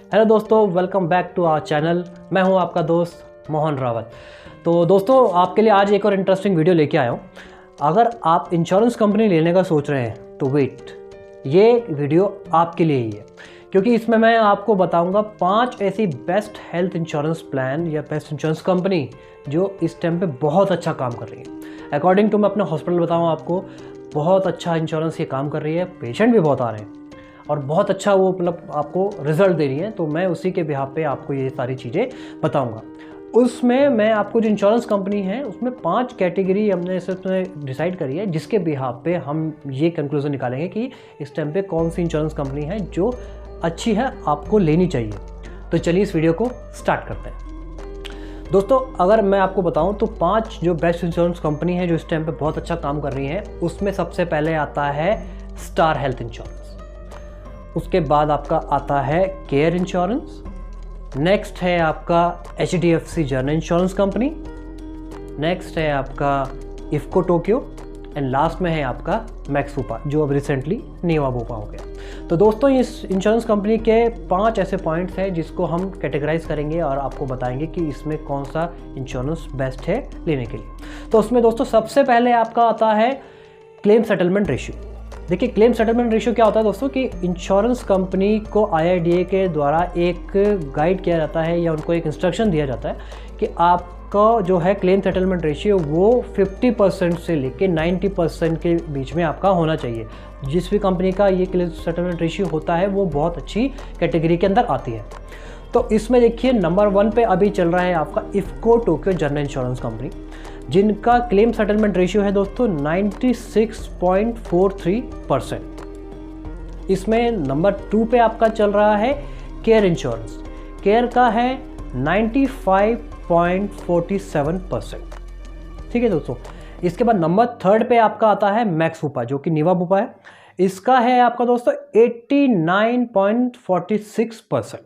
Hello दोस्तों, welcome back to our channel. मैं हूं आपका दोस्त मोहन रावत। तो दोस्तों, आपके लिए आज एक और इंटरेस्टिंग वीडियो लेके आया हूं। अगर आप इंश्योरेंस कंपनी लेने का सोच रहे हैं तो वेट, ये वीडियो आपके लिए ही है, क्योंकि इसमें मैं आपको बताऊंगा 5 ऐसी बेस्ट हेल्थ इंश्योरेंस प्लान या बेस्ट इंश्योरेंस कंपनी जो इस टाइम पे बहुत अच्छा काम कर रही है। अकॉर्डिंग टू मैं अपना हॉस्पिटल बताऊँ आपको, बहुत अच्छा इंश्योरेंस ये काम कर रही है। पेशेंट भी बहुत आ रहे हैं और बहुत अच्छा वो मतलब आपको रिजल्ट दे रही है। तो मैं उसी के बिहाफ पे आपको ये सारी चीज़ें बताऊंगा। उसमें मैं आपको जो इंश्योरेंस कंपनी है उसमें 5 कैटेगरी हमने इसमें डिसाइड करी है, जिसके बिहाफ पे हम ये कंक्लूजन निकालेंगे कि इस टाइम पे कौन सी इंश्योरेंस कंपनी है जो अच्छी है, आपको लेनी चाहिए। तो चलिए इस वीडियो को स्टार्ट करते हैं। दोस्तों, अगर मैं आपको बताऊं तो 5 जो बेस्ट इंश्योरेंस कंपनी है जो इस टाइम पे बहुत अच्छा काम कर रही है, उसमें सबसे पहले आता है स्टार हेल्थ इंश्योरेंस। उसके बाद आपका आता है केयर इंश्योरेंस। नेक्स्ट है आपका HDFC general insurance company. Next है आपका इफ्को टोक्यो एंड लास्ट में है आपका मैक्स बुपा, जो अब रिसेंटली नीवा बुपा हो गया। तो दोस्तों, इस इंश्योरेंस कंपनी के 5 ऐसे पॉइंट्स हैं जिसको हम कैटेगराइज करेंगे और आपको बताएंगे कि इसमें कौन सा इंश्योरेंस बेस्ट है लेने के लिए। तो उसमें दोस्तों सबसे पहले आपका आता है क्लेम सेटलमेंट रेशियो। देखिए, क्लेम सेटलमेंट रेशियो क्या होता है दोस्तों कि इंश्योरेंस कंपनी को IRDA के द्वारा एक गाइड किया जाता है या उनको एक इंस्ट्रक्शन दिया जाता है कि आपका जो है क्लेम सेटलमेंट रेशियो वो 50% से लेके 90% के बीच में आपका होना चाहिए। जिस भी कंपनी का ये क्लेम सेटलमेंट रेशियो होता है वो बहुत अच्छी कैटेगरी के अंदर आती है। तो इसमें देखिए, नंबर 1 पे अभी चल रहा है आपका IFFCO Tokyo general insurance company, जिनका क्लेम सेटलमेंट रेशियो है दोस्तों 96.43%। इसमें नंबर 2 पे आपका चल रहा है केयर इंश्योरेंस। केयर का है 95.47%। ठीक है दोस्तों। इसके बाद नंबर 3 पे आपका आता है मैक्स बुपा, जो कि नीवा बुपा है। इसका है आपका दोस्तों 89.46%।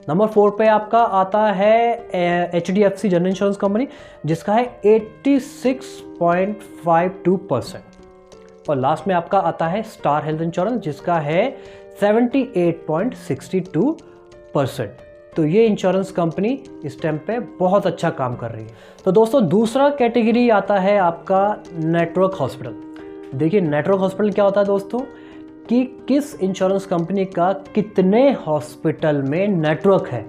नंबर 4 पे आपका आता है HDFC जनरल इंश्योरेंस कंपनी, जिसका है 86.52%। और लास्ट में आपका आता है स्टार हेल्थ इंश्योरेंस, जिसका है 78.62%। तो ये इंश्योरेंस कंपनी इस टाइम पे बहुत अच्छा काम कर रही है। तो दोस्तों, दूसरा कैटेगरी आता है आपका नेटवर्क हॉस्पिटल। देखिए, नेटवर्क हॉस्पिटल क्या होता है दोस्तों कि किस इंश्योरेंस कंपनी का कितने हॉस्पिटल में नेटवर्क है,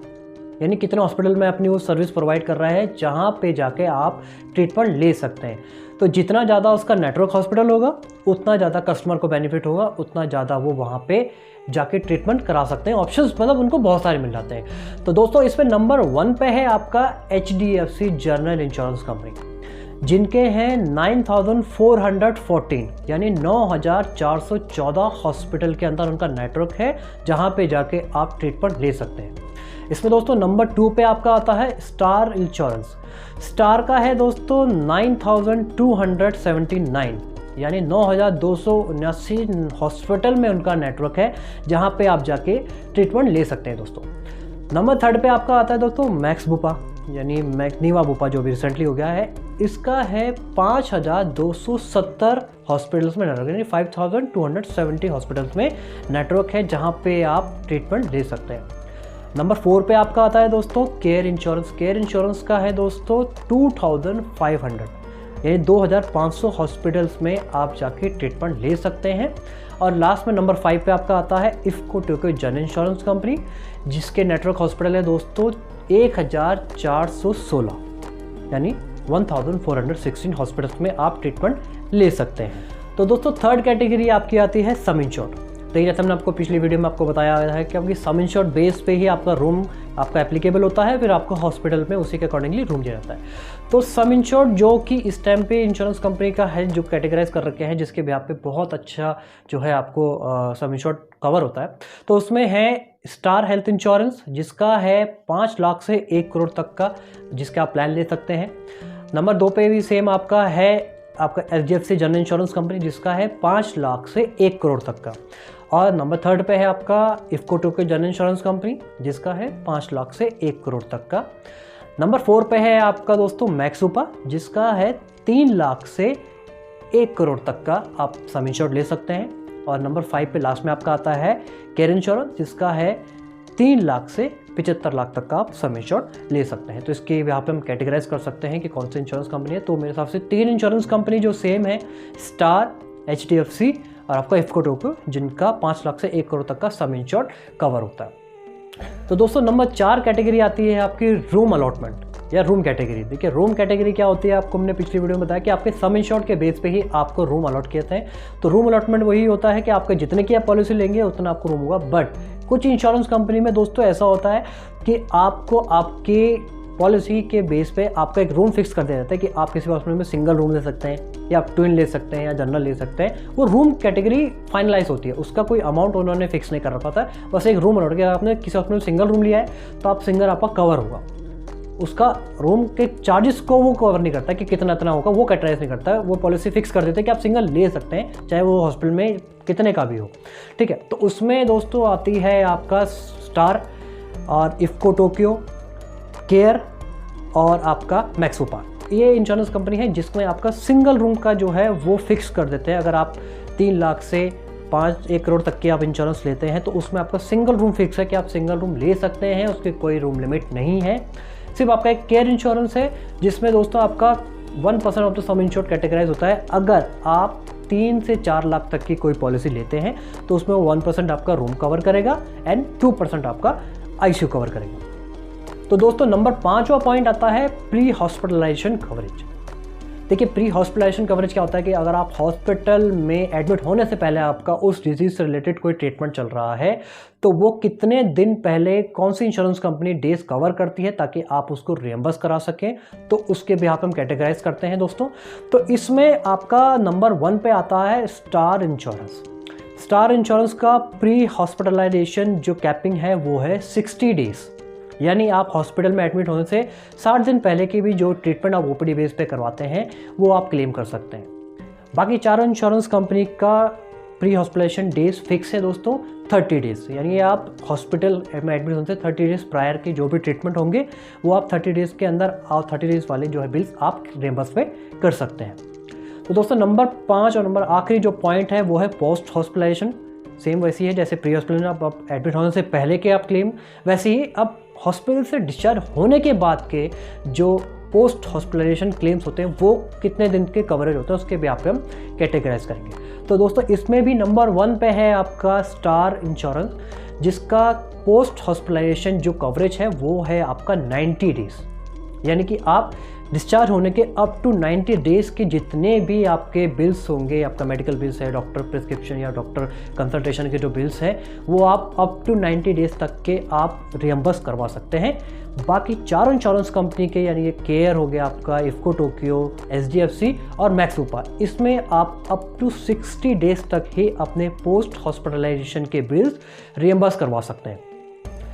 यानी कितने हॉस्पिटल में अपनी वो सर्विस प्रोवाइड कर रहा है जहां पे जाके आप ट्रीटमेंट ले सकते हैं। तो जितना ज़्यादा उसका नेटवर्क हॉस्पिटल होगा उतना ज़्यादा कस्टमर को बेनिफिट होगा, उतना ज़्यादा वो वहाँ पे जाके ट्रीटमेंट करा सकते हैं। ऑप्शंस मतलब उनको बहुत सारे मिल जाते हैं। तो दोस्तों, इसमें नंबर 1 पे है आपका HDFC जनरल इंश्योरेंस कंपनी, जिनके हैं 9414 यानी 9414 हॉस्पिटल के अंदर उनका नेटवर्क है, जहां पे जाके आप ट्रीटमेंट ले सकते हैं। इसमें दोस्तों नंबर 2 पे आपका आता है स्टार इंश्योरेंस। स्टार का है दोस्तों 9279 यानी 9279 हॉस्पिटल में उनका नेटवर्क है, जहां पे आप जाके ट्रीटमेंट ले सकते हैं दोस्तों। नंबर 3 पे आपका आता है दोस्तों मैक्स बुपा, यानी नीवा बुपा, जो भी रिसेंटली हो गया है। इसका है 5270 हॉस्पिटल्स में नेटवर्क, यानी 5270 हॉस्पिटल्स में नेटवर्क है, जहां पे आप ट्रीटमेंट ले सकते हैं। नंबर 4 पे आपका आता है दोस्तों केयर इंश्योरेंस। केयर इंश्योरेंस का है दोस्तों 2500 यानी 2500 हॉस्पिटल्स में आप जाके ट्रीटमेंट ले सकते हैं। और लास्ट में नंबर 5 पे आपका आता है IFFCO Tokyo general insurance company, जिसके नेटवर्क हॉस्पिटल है दोस्तों 1416 यानी 1416 हॉस्पिटल्स में आप ट्रीटमेंट ले सकते हैं। तो दोस्तों, 3rd कैटेगरी आपकी आती है सम इंश्योर्ड। तो जैसे हमने आपको पिछली वीडियो में आपको बताया है कि आपकी सम इंश्योर्ड बेस पे ही आपका रूम आपका एप्लीकेबल होता है, फिर आपको हॉस्पिटल में उसी के अकॉर्डिंगली रूम दिया जाता है। तो सम इंश्योर्ड जो कि इस टाइम पे इंश्योरेंस कंपनी का है, जो कैटेगराइज कर रखे हैं, जिसके बिहाफ पे बहुत अच्छा जो है आपको सम इंश्योर्ड कवर होता है। तो उसमें है स्टार हेल्थ इंश्योरेंस, जिसका है 5 लाख से 1 करोड़ तक का जिसका आप प्लान ले सकते हैं। नंबर 2 पे भी सेम आपका है आपका HDFC जनरल इंश्योरेंस कंपनी, जिसका है 5 लाख से 1 करोड़ तक का। और नंबर 3 पे है आपका IFFCO Tokyo general insurance company, जिसका है 5 लाख से 1 करोड़ तक का। नंबर 4 पे है आपका दोस्तों मैक्स बुपा, जिसका है 3 लाख से 1 करोड़ तक का आप सम इंश्योर्ड ले सकते हैं। और नंबर 5 पे लास्ट में आपका आता है केयर इंश्योरेंस, जिसका है 3 लाख से 75 लाख तक का आप सम इंश्योर्ड ले सकते हैं। तो इसके यहाँ पे हम कैटेगराइज कर सकते हैं कि कौन सी इंश्योरेंस कंपनी है। तो मेरे हिसाब से 3 इंश्योरेंस कंपनी जो सेम है, स्टार, HDFC और आपका इफको टोक्यो, जिनका 5 लाख से 1 करोड़ तक का सम इंश्योर्ड कवर होता है। तो दोस्तों नंबर 4 कैटेगरी आती है आपकी रूम अलॉटमेंट या रूम कैटेगरी। देखिए रूम कैटेगरी क्या होती है, आपको हमने पिछली वीडियो में बताया कि आपके सम इंश्योर्ड के बेस पे ही आपको रूम अलॉट किए थे। तो रूम अलॉटमेंट वही होता है कि आपके जितने की आप पॉलिसी लेंगे उतना आपको रूम होगा। बट कुछ इंश्योरेंस कंपनी में दोस्तों ऐसा होता है कि आपको आपके पॉलिसी के बेस पे आपका एक रूम फिक्स कर दिया जाता है कि आप किसी हॉस्पिटल में सिंगल रूम ले सकते हैं या आप ट्विन ले सकते हैं या जनरल ले सकते हैं। वो रूम कैटेगरी फाइनलाइज होती है, उसका कोई अमाउंट उन्होंने फिक्स नहीं कर रखा था, बस एक रूम अलॉट किया। आपने किसी हॉस्पिटल में सिंगल रूम लिया है तो आप सिंगल आपका कवर होगा, उसका रूम के चार्जेस को वो कवर नहीं करता कि कितना इतना होगा, वो कैटेगराइज नहीं करता है। वो पॉलिसी फिक्स कर देते हैं कि आप सिंगल ले सकते हैं चाहे वो हॉस्पिटल में कितने का भी हो, ठीक है। तो उसमें दोस्तों आती है आपका स्टार और इफको टोक्यो, केयर और आपका मैक्सोपार। ये इंश्योरेंस कंपनी है जिसमें आपका सिंगल रूम का जो है वो फिक्स कर देते हैं। अगर आप 3 लाख से 1 करोड़ तक के आप इंश्योरेंस लेते हैं तो उसमें आपका सिंगल रूम फिक्स है कि आप सिंगल रूम ले सकते हैं, उसकी कोई रूम लिमिट नहीं है। सिर्फ आपका एक केयर इंश्योरेंस है जिसमें दोस्तों आपका 1% of the sum insured categorize होता है। अगर आप 3 से 4 लाख तक की कोई पॉलिसी लेते हैं तो उसमें 1% आपका रूम कवर करेगा एंड 2% आपका ICU कवर करेगा। तो दोस्तों नंबर 5वां पॉइंट आता है प्री हॉस्पिटलाइजेशन कवरेज। देखिए प्री हॉस्पिटलाइजेशन कवरेज क्या होता है कि अगर आप हॉस्पिटल में एडमिट होने से पहले आपका उस डिजीज से रिलेटेड कोई ट्रीटमेंट चल रहा है तो वो कितने दिन पहले कौन सी इंश्योरेंस कंपनी डेज कवर करती है ताकि आप उसको रियम्बर्स करा सकें, तो उसके बिहाफ हम कैटेगराइज करते हैं दोस्तों। तो इसमें आपका नंबर 1 पे आता है स्टार इंश्योरेंस। स्टार इंश्योरेंस का प्री हॉस्पिटलाइजेशन जो कैपिंग है वो है 60 डेज, यानी आप हॉस्पिटल में एडमिट होने से 60 दिन पहले की भी जो ट्रीटमेंट आप OPD बेस पे करवाते हैं वो आप क्लेम कर सकते हैं। बाकी चारों इंश्योरेंस कंपनी का प्री हॉस्पिटलाइजेशन डेज फिक्स है दोस्तों 30 डेज, यानी आप हॉस्पिटल में एडमिट होने से 30 डेज प्रायर के जो भी ट्रीटमेंट होंगे वो आप 30 डेज के अंदर और 30 डेज वाले जो है बिल्स आप रियम्बर्स पे कर सकते हैं। तो दोस्तों नंबर 5 और नंबर आखिरी जो पॉइंट है वो है पोस्ट हॉस्पिटलाइजेशन। सेम वैसी है जैसे प्री हॉस्पिटल आप एडमिट होने से पहले के आप क्लेम, वैसे ही अब हॉस्पिटल से डिस्चार्ज होने के बाद के जो पोस्ट हॉस्पिटलाइजेशन क्लेम्स होते हैं वो कितने दिन के कवरेज होते हैं उसके भी पे हम कैटेगराइज करेंगे। तो दोस्तों इसमें भी नंबर 1 पे है आपका स्टार इंश्योरेंस, जिसका पोस्ट हॉस्पिटलाइजेशन जो कवरेज है वो है आपका 90 डेज, यानी कि आप डिस्चार्ज होने के अप टू 90 डेज के जितने भी आपके बिल्स होंगे, आपका मेडिकल बिल्स है, डॉक्टर प्रिस्क्रिप्शन या डॉक्टर कंसल्टेशन के जो बिल्स हैं वो आप अप टू 90 डेज तक के आप रियम्बर्स करवा सकते हैं। बाकी चारों इंश्योरेंस कंपनी के यानी ये केयर हो गया आपका, इफको टोक्यो, HDFC और मैक्सोपार, इसमें आप अप टू 60 डेज तक ही अपने पोस्ट हॉस्पिटलाइजेशन के बिल्स रियम्बर्स करवा सकते हैं।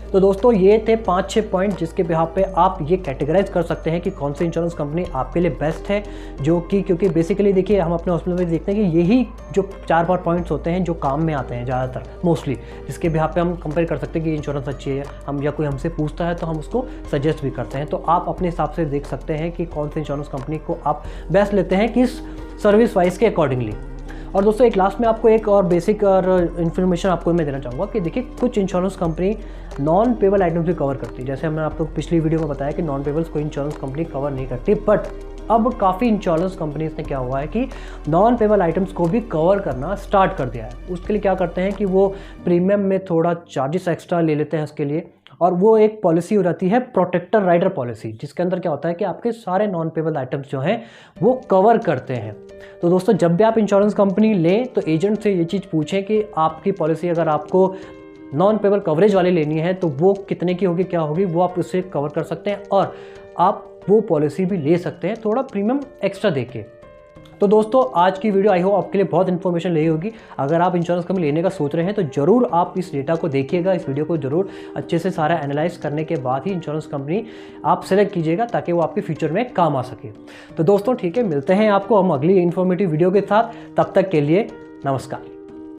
तो दोस्तों ये थे 5-6 पॉइंट जिसके बिहाफ पे आप ये कैटेगराइज कर सकते हैं कि कौन सी इंश्योरेंस कंपनी आपके लिए बेस्ट है, जो कि क्योंकि बेसिकली देखिए हम अपने हॉस्पिटल में देखते हैं कि यही जो 4-5 पॉइंट्स होते हैं जो काम में आते हैं ज़्यादातर मोस्टली, जिसके बिहाफ पे हम कंपेयर कर सकते हैं कि इंश्योरेंस अच्छी है, हम या कोई हमसे पूछता है तो हम उसको सजेस्ट भी करते हैं। तो आप अपने हिसाब से देख सकते हैं कि कौन सी इंश्योरेंस कंपनी को आप बेस्ट लेते हैं किस सर्विस वाइज के अकॉर्डिंगली। और दोस्तों एक लास्ट में आपको एक और बेसिक और इन्फॉर्मेशन आपको मैं देना चाहूँगा कि देखिए कुछ insurance company non payable items भी कवर करती है। जैसे हमने आपको पिछली वीडियो में बताया कि नॉन पेबल्स कोई इंश्योरेंस कंपनी कवर नहीं करती, बट अब काफ़ी इंश्योरेंस कंपनीज ने क्या हुआ है कि नॉन पेबल आइटम्स को भी कवर करना स्टार्ट कर दिया है। उसके लिए क्या करते हैं कि वो प्रीमियम में थोड़ा चार्जेस एक्स्ट्रा ले लेते हैं उसके लिए, और वो एक पॉलिसी हो जाती है प्रोटेक्टर राइडर पॉलिसी, जिसके अंदर क्या होता है कि आपके सारे नॉन पेबल आइटम्स जो हैं वो कवर करते हैं। तो दोस्तों जब भी आप इंश्योरेंस कंपनी लें तो एजेंट से ये चीज़ पूछें कि आपकी पॉलिसी अगर आपको नॉन पेबल कवरेज वाली लेनी है तो वो कितने की होगी, क्या होगी, वो आप उससे कवर कर सकते हैं और आप वो पॉलिसी भी ले सकते हैं थोड़ा प्रीमियम एक्स्ट्रा देके। तो दोस्तों आज की वीडियो आई होप आपके लिए बहुत इन्फॉर्मेशन रही होगी। अगर आप इंश्योरेंस कंपनी लेने का सोच रहे हैं तो ज़रूर आप इस डेटा को देखिएगा, इस वीडियो को ज़रूर अच्छे से सारा एनालाइज करने के बाद ही इंश्योरेंस कंपनी आप सेलेक्ट कीजिएगा ताकि वो आपके फ्यूचर में काम आ सके। तो दोस्तों ठीक है, मिलते हैं आपको हम अगली इन्फॉर्मेटिव वीडियो के साथ, तब तक के लिए नमस्कार।